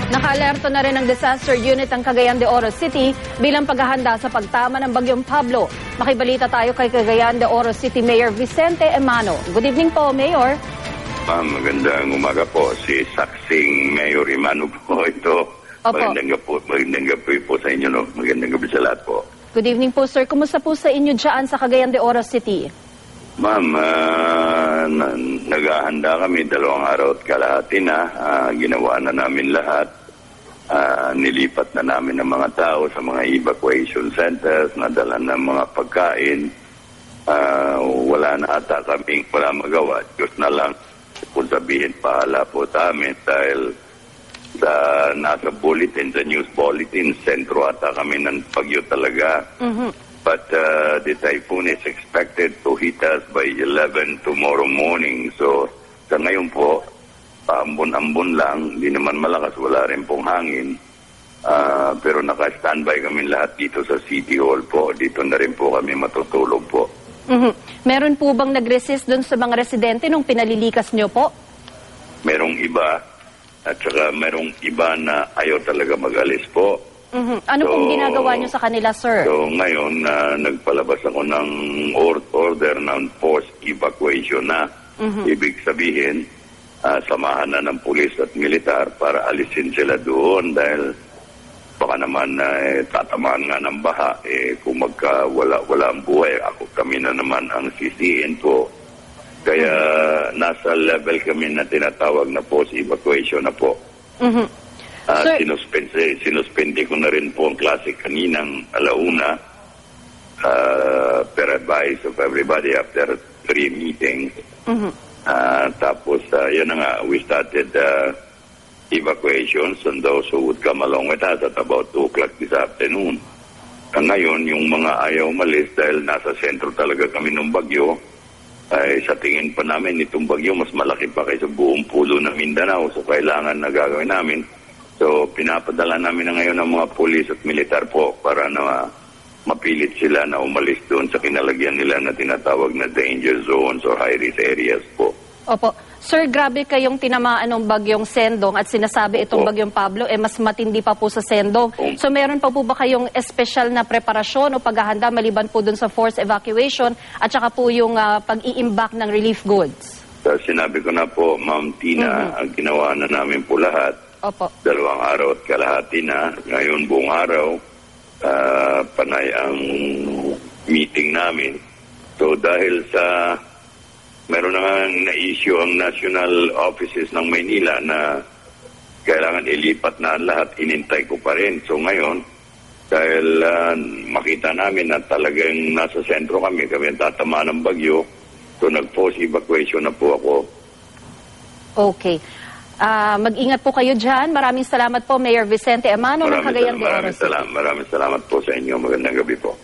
Naka-alerto na rin ang disaster unit ng Cagayan de Oro City bilang paghahanda sa pagtama ng Bagyong Pablo. Makibalita tayo kay Cagayan de Oro City Mayor Vicente Emano. Good evening po, Mayor. Ma'am, magandang umaga po. Si Saksing Mayor Emano po ito. Opo. Magandang gabi po sa inyo. No? Magandang gabi sa lahat po. Good evening po, sir. Kumusta po sa inyo dyan sa Cagayan de Oro City? Ma'am, naghahanda kami 2 araw at kalahati na. Ginawa na namin lahat. Nilipat na namin ang mga tao sa mga evacuation centers, nadala ng mga pagkain. Wala na ata kaming wala magawa. Diyos na lang kung sabihin pahala po sa amin dahil sa nasa bulletin, sa news bulletin, sentro ata kami ng bagyo talaga. But the typhoon is expected to hit us by 11 tomorrow morning. So sa ngayon po, paambon-ambon lang, hindi naman malakas, wala rin pong hangin. Pero naka-standby kami lahat dito sa City Hall po. Dito na rin po kami matutulog po. Meron po bang nag-resist doon sa mga residente nung pinalilikas nyo po? Merong iba, at saka merong iba na ayaw talaga mag-alis po. Ano pong ginagawa nyo sa kanila, sir? So ngayon, nagpalabas ako ng order ng forced evacuation na. Ibig sabihin, samahan na ng pulis at militar para alisin sila doon dahil baka naman tatamaan nga ng baha. Kung wala ang buhay, kami na naman ang sisihin po. Kaya nasa level kami na tinatawag na forced evacuation na po. Sinuspende ko na rin po ang klase kaninang alauna per advice of everybody after 3 meetings. Tapos, yan na nga, we started evacuations on those who would come along with us at about 2 o'clock this afternoon. Ngayon, yung mga ayaw umalis dahil nasa sentro talaga kami ng bagyo, ay sa tingin pa namin itong bagyo mas malaki pa kaysa buong pulo ng Mindanao. So, kailangan na gagawin namin. So, pinapadala namin na ngayon ng mga pulis at militar po para na mapilit sila na umalis doon sa kinalagyan nila na tinatawag na danger zones or high-risk areas po. Opo. Sir, grabe kayong tinamaan ng bagyong Sendong at sinasabi itong bagyong Pablo, mas matindi pa po sa Sendong. So, meron pa po ba kayong espesyal na preparasyon o paghahanda maliban po doon sa forced evacuation at saka po yung pag-i-imbak ng relief goods? So, sinabi ko na po, Ma'am Tina, ang ginawa na namin po lahat. Opo. 2 araw at kalahati na. Ngayon buong araw, panay ang meeting namin. So dahil sa meron na na-issue ang national offices ng Maynila na kailangan ilipat na lahat, inintay ko pa rin. So ngayon, dahil makita namin na talagang nasa sentro kami ang tatamaan ng bagyo, so nag-force evacuation na po ako. Okay. Mag-ingat po kayo dyan. Maraming salamat po, Mayor Vicente Emano ng Cagayan de Oro City. Maraming salamat po sa inyo. Magandang gabi po.